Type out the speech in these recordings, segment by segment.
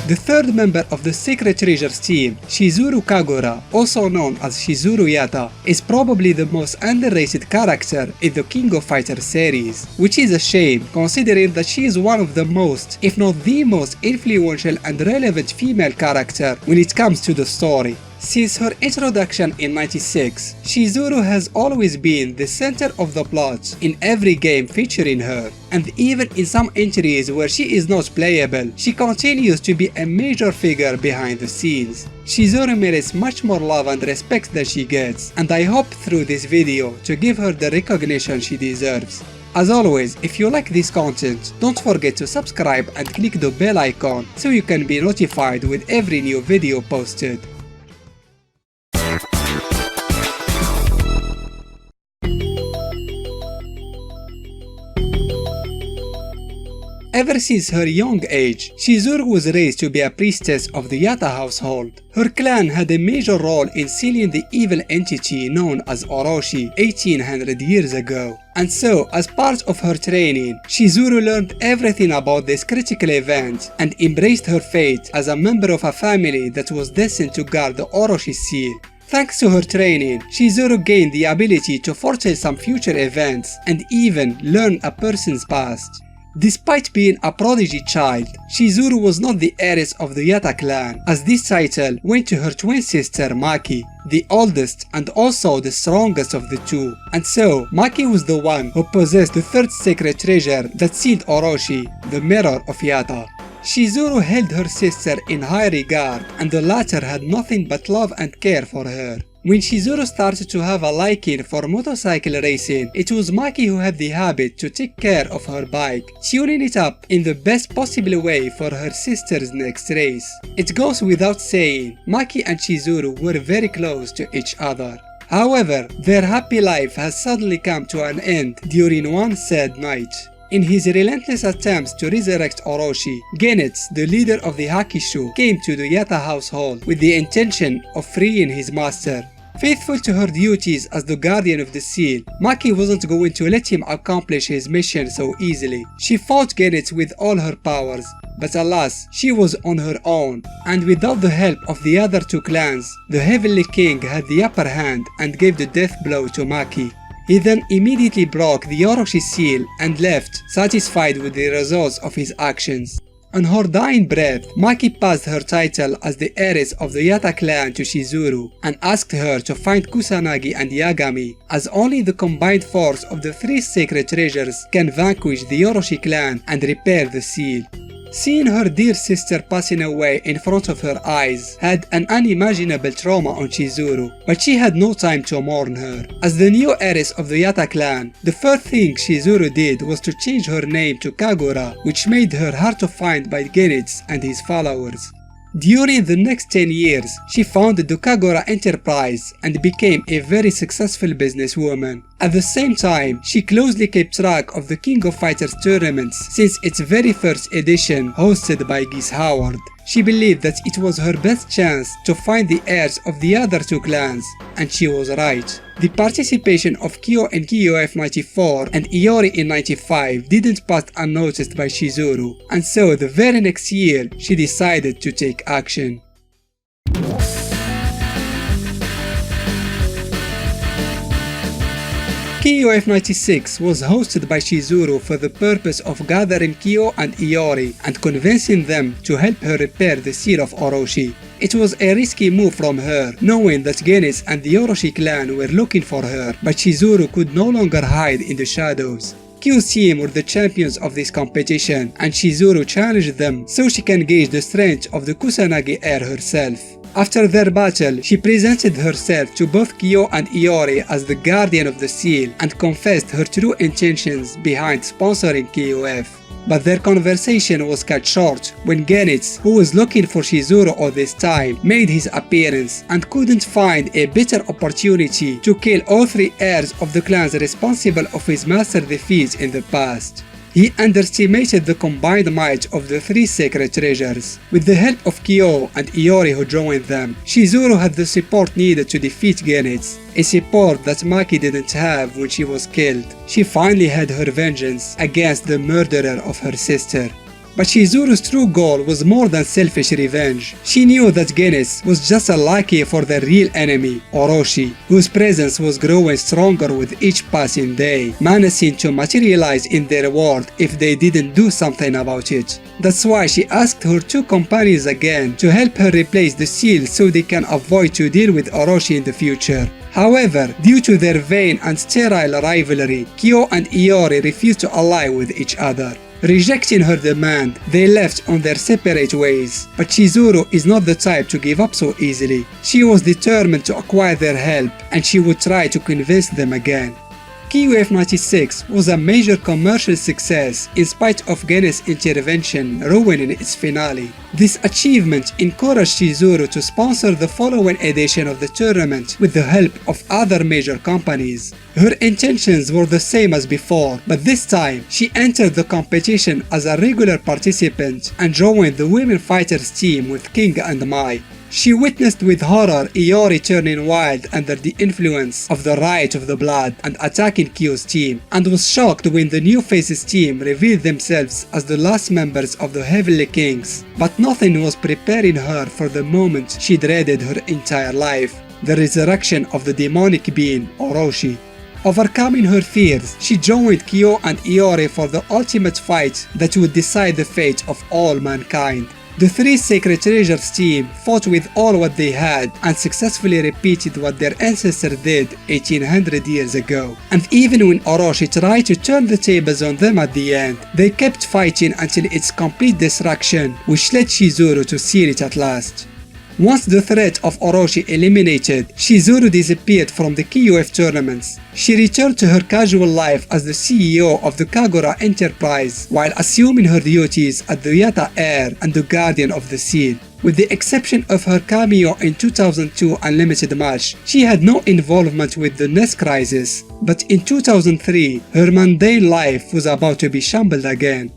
The third member of the Secret Treasures team, Shizuru Kagura, also known as Shizuru Yata, is probably the most underrated character in the King of Fighters series, which is a shame considering that she is one of the most, if not the most influential and relevant female character when it comes to the story. Since her introduction in '96, Shizuru has always been the center of the plot in every game featuring her, and even in some entries where she is not playable, she continues to be a major figure behind the scenes. Shizuru merits much more love and respect than she gets, and I hope through this video to give her the recognition she deserves. As always, if you like this content, don't forget to subscribe and click the bell icon so you can be notified with every new video posted. Ever since her young age, Shizuru was raised to be a priestess of the Yata household. Her clan had a major role in sealing the evil entity known as Orochi 1800 years ago. And so, as part of her training, Shizuru learned everything about this critical event and embraced her fate as a member of a family that was destined to guard the Orochi seal. Thanks to her training, Shizuru gained the ability to foretell some future events and even learn a person's past. Despite being a prodigy child, Shizuru was not the heiress of the Yata clan, as this title went to her twin sister Maki, the oldest and also the strongest of the two. And so, Maki was the one who possessed the third sacred treasure that sealed Orochi, the Mirror of Yata. Shizuru held her sister in high regard, and the latter had nothing but love and care for her. When Shizuru started to have a liking for motorcycle racing, it was Maki who had the habit to take care of her bike, tuning it up in the best possible way for her sister's next race. It goes without saying, Maki and Shizuru were very close to each other. However, their happy life has suddenly come to an end during one sad night. In his relentless attempts to resurrect Orochi, Genetsu, the leader of the Hakusho, came to the Yata household with the intention of freeing his master. Faithful to her duties as the guardian of the seal, Maki wasn't going to let him accomplish his mission so easily. She fought Genetsu with all her powers, but alas, she was on her own, and without the help of the other two clans, the Heavenly King had the upper hand and gave the death blow to Maki. He then immediately broke the Orochi seal and left, satisfied with the results of his actions. On her dying breath, Maki passed her title as the heiress of the Yata clan to Shizuru and asked her to find Kusanagi and Yagami, as only the combined force of the three sacred treasures can vanquish the Orochi clan and repair the seal. Seeing her dear sister passing away in front of her eyes had an unimaginable trauma on Shizuru, but she had no time to mourn her. As the new heiress of the Yata clan, the first thing Shizuru did was to change her name to Kagura, which made her hard to find by Genetsu and his followers. During the next 10 years, she founded the Kagura Enterprise and became a very successful businesswoman. At the same time, she closely kept track of the King of Fighters tournaments since its very first edition, hosted by Geese Howard. She believed that it was her best chance to find the heirs of the other two clans, and she was right. The participation of Kyo in KOF 94 and Iori in 95 didn't pass unnoticed by Shizuru, and so the very next year she decided to take action. KOF 96 was hosted by Shizuru for the purpose of gathering Kyo and Iori and convincing them to help her repair the seal of Orochi. It was a risky move from her, knowing that Genetsu and the Orochi clan were looking for her, but Shizuru could no longer hide in the shadows. Kyo's team were the champions of this competition, and Shizuru challenged them so she can gauge the strength of the Kusanagi heir herself. After their battle, she presented herself to both Kyo and Iori as the guardian of the seal and confessed her true intentions behind sponsoring KOF. But their conversation was cut short when Genetsu, who was looking for Shizuru all this time, made his appearance and couldn't find a better opportunity to kill all three heirs of the clans responsible of his master defeats in the past. He underestimated the combined might of the three sacred treasures. With the help of Kyo and Iori who joined them, Shizuru had the support needed to defeat Genis, a support that Maki didn't have when she was killed. She finally had her vengeance against the murderer of her sister. But Shizuru's true goal was more than selfish revenge. She knew that Genis was just a lackey for their real enemy, Orochi, whose presence was growing stronger with each passing day, menacing to materialize in their world if they didn't do something about it. That's why she asked her two companions again to help her replace the seal so they can avoid to deal with Orochi in the future. However, due to their vain and sterile rivalry, Kyo and Iori refused to ally with each other. Rejecting her demand, they left on their separate ways. But Shizuru is not the type to give up so easily. She was determined to acquire their help, and she would try to convince them again. KOF 96 was a major commercial success in spite of Genis' intervention ruining its finale. This achievement encouraged Shizuru to sponsor the following edition of the tournament with the help of other major companies. Her intentions were the same as before, but this time she entered the competition as a regular participant and joined the women fighters team with King and Mai. She witnessed with horror Iori turning wild under the influence of the Rite of the Blood and attacking Kyo's team, and was shocked when the New Faces team revealed themselves as the last members of the Heavenly Kings. But nothing was preparing her for the moment she dreaded her entire life, the resurrection of the demonic being Orochi. Overcoming her fears, she joined Kyo and Iori for the ultimate fight that would decide the fate of all mankind. The three Sacred Treasures team fought with all what they had and successfully repeated what their ancestor did 1800 years ago. And even when Orochi tried to turn the tables on them at the end, they kept fighting until its complete destruction, which led Shizuru to seal it at last. Once the threat of Orochi eliminated, Shizuru disappeared from the KOF tournaments. She returned to her casual life as the CEO of the Kagura Enterprise while assuming her duties as the Yatta heir and the guardian of the seal. With the exception of her cameo in 2002 Unlimited match, she had no involvement with the NES crisis. But in 2003, her mundane life was about to be shambled again.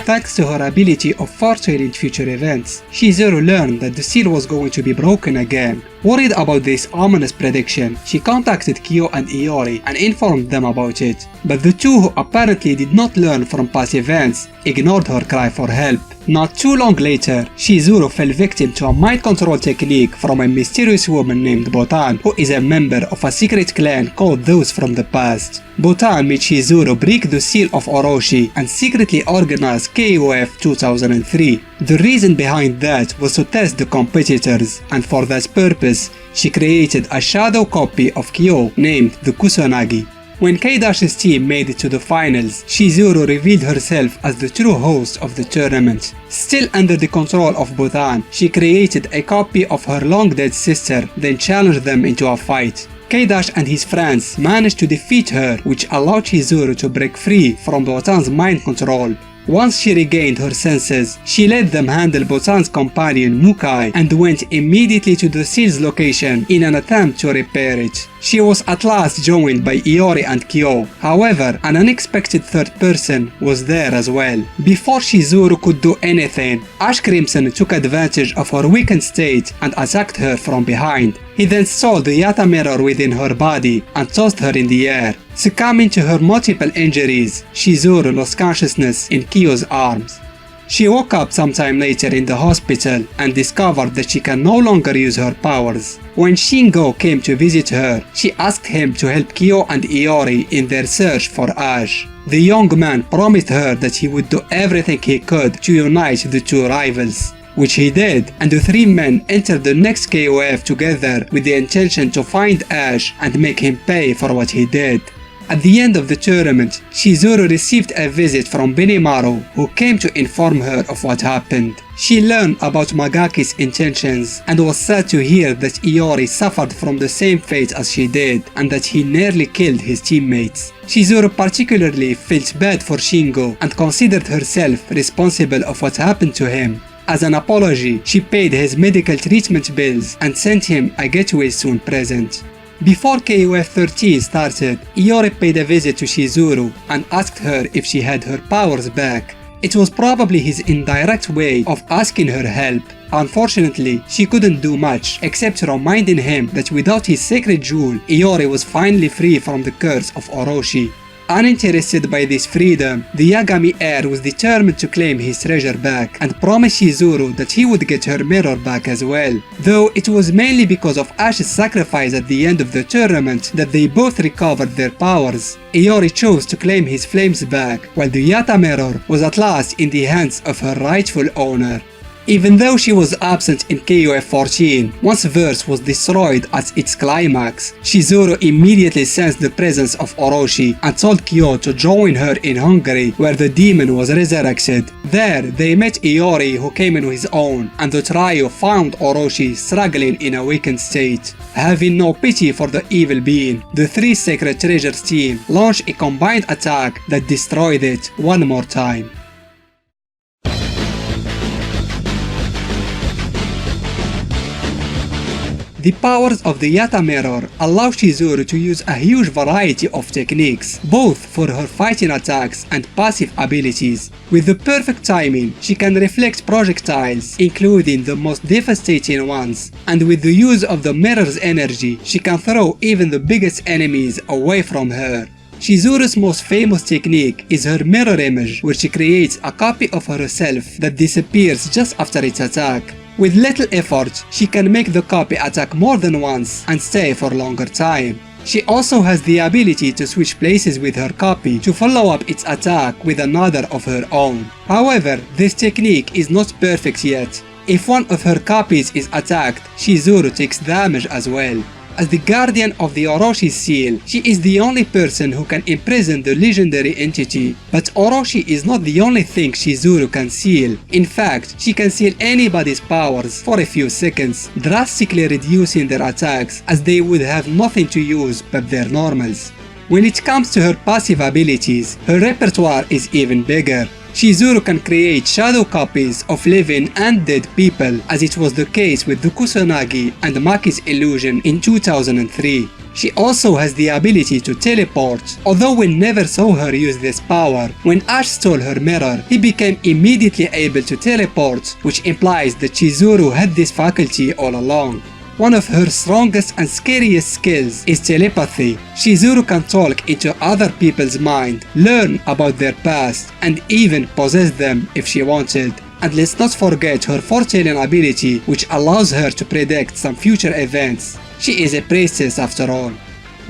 Thanks to her ability of foretelling future events, Shizuru learned that the seal was going to be broken again. Worried about this ominous prediction, she contacted Kyo and Iori and informed them about it. But the two, who apparently did not learn from past events, ignored her cry for help. Not too long later, Shizuru fell victim to a mind control technique from a mysterious woman named Botan, who is a member of a secret clan called Those from the Past. Botan made Shizuru break the seal of Orochi and secretly organize KOF 2003. The reason behind that was to test the competitors, and for that purpose, she created a shadow copy of Kyo named the Kusanagi. When K-Dash's team made it to the finals, Shizuru revealed herself as the true host of the tournament. Still under the control of Botan, she created a copy of her long-dead sister, then challenged them into a fight. K-Dash and his friends managed to defeat her, which allowed Shizuru to break free from Botan's mind control. Once she regained her senses, she let them handle Botan's companion Mukai and went immediately to the seal's location in an attempt to repair it. She was at last joined by Iori and Kyo. However, an unexpected third person was there as well. Before Shizuru could do anything, Ash Crimson took advantage of her weakened state and attacked her from behind. He then saw the Yatta mirror within her body and tossed her in the air. Succumbing to her multiple injuries, Shizuru lost consciousness in Kyo's arms. She woke up sometime later in the hospital and discovered that she can no longer use her powers. When Shingo came to visit her, she asked him to help Kyo and Iori in their search for Ash. The young man promised her that he would do everything he could to unite the two rivals, which he did, and the three men entered the next KOF together with the intention to find Ash and make him pay for what he did. At the end of the tournament, Shizuru received a visit from Benimaru, who came to inform her of what happened. She learned about Magaki's intentions and was sad to hear that Iori suffered from the same fate as she did and that he nearly killed his teammates. Shizuru particularly felt bad for Shingo and considered herself responsible of what happened to him. As an apology, she paid his medical treatment bills and sent him a get well soon present. Before KOF 13 started, Iori paid a visit to Shizuru and asked her if she had her powers back. It was probably his indirect way of asking her help. Unfortunately, she couldn't do much except reminding him that without his sacred jewel, Iori was finally free from the curse of Orochi. Uninterested by this freedom, the Yagami heir was determined to claim his treasure back and promised Shizuru that he would get her mirror back as well. Though it was mainly because of Ash's sacrifice at the end of the tournament that they both recovered their powers. Iori chose to claim his flames back, while the Yata mirror was at last in the hands of her rightful owner. Even though she was absent in KOF 14, once Verse was destroyed at its climax, Shizuru immediately sensed the presence of Orochi and told Kyo to join her in Hungary where the demon was resurrected. There, they met Iori who came in his own, and the trio found Orochi struggling in a weakened state. Having no pity for the evil being, the three Sacred Treasures team launched a combined attack that destroyed it one more time. The powers of the Yata mirror allow Shizuru to use a huge variety of techniques, both for her fighting attacks and passive abilities. With the perfect timing, she can reflect projectiles, including the most devastating ones, and with the use of the mirror's energy, she can throw even the biggest enemies away from her. Shizuru's most famous technique is her mirror image, where she creates a copy of herself that disappears just after its attack. With little effort, she can make the copy attack more than once and stay for longer time. She also has the ability to switch places with her copy to follow up its attack with another of her own. However, this technique is not perfect yet. If one of her copies is attacked, Shizuru takes damage as well. As the guardian of the Orochi seal, she is the only person who can imprison the legendary entity. But Orochi is not the only thing Shizuru can seal. In fact, she can seal anybody's powers for a few seconds, drastically reducing their attacks as they would have nothing to use but their normals. When it comes to her passive abilities, her repertoire is even bigger. Shizuru can create shadow copies of living and dead people, as it was the case with the Kusanagi and Maki's illusion in 2003. She also has the ability to teleport, although we never saw her use this power. When Ash stole her mirror, he became immediately able to teleport, which implies that Shizuru had this faculty all along. One of her strongest and scariest skills is telepathy. Shizuru can talk into other people's mind, learn about their past, and even possess them if she wanted. And let's not forget her foretelling ability, which allows her to predict some future events. She is a priestess after all.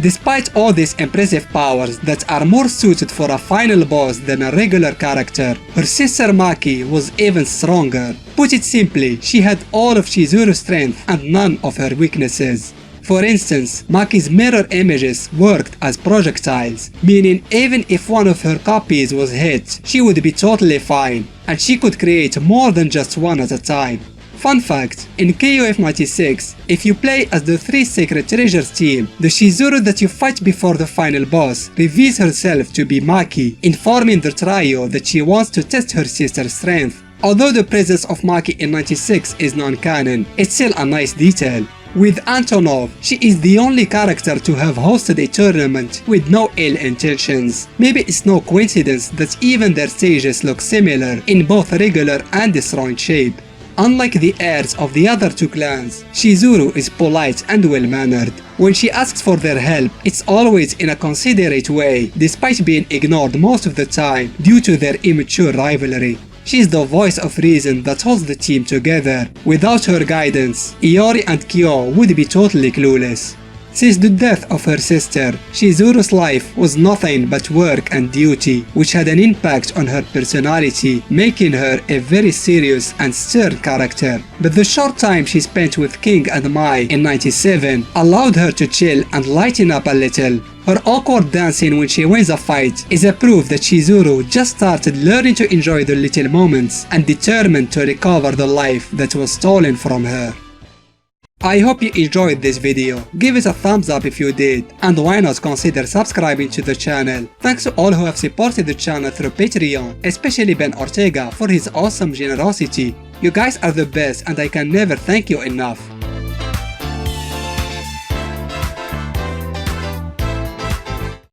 Despite all these impressive powers that are more suited for a final boss than a regular character, her sister Maki was even stronger. Put it simply, she had all of Shizuru's strength and none of her weaknesses. For instance, Maki's mirror images worked as projectiles, meaning even if one of her copies was hit, she would be totally fine, and she could create more than just one at a time. Fun fact, in KOF 96, if you play as the three Sacred Treasures team, the Shizuru that you fight before the final boss reveals herself to be Maki, informing the trio that she wants to test her sister's strength. Although the presence of Maki in 96 is non-canon, it's still a nice detail. With Antonov, she is the only character to have hosted a tournament with no ill intentions. Maybe it's no coincidence that even their stages look similar in both regular and destroyed shape. Unlike the heirs of the other two clans, Shizuru is polite and well-mannered. When she asks for their help, it's always in a considerate way, despite being ignored most of the time due to their immature rivalry. She is the voice of reason that holds the team together. Without her guidance, Iori and Kyo would be totally clueless. Since the death of her sister, Shizuru's life was nothing but work and duty, which had an impact on her personality, making her a very serious and stern character. But the short time she spent with King and Mai in 97 allowed her to chill and lighten up a little. Her awkward dancing when she wins a fight is a proof that Shizuru just started learning to enjoy the little moments and determined to recover the life that was stolen from her. I hope you enjoyed this video. Give it a thumbs up if you did, and why not consider subscribing to the channel. Thanks to all who have supported the channel through Patreon, especially Ben Ortega for his awesome generosity. You guys are the best and I can never thank you enough.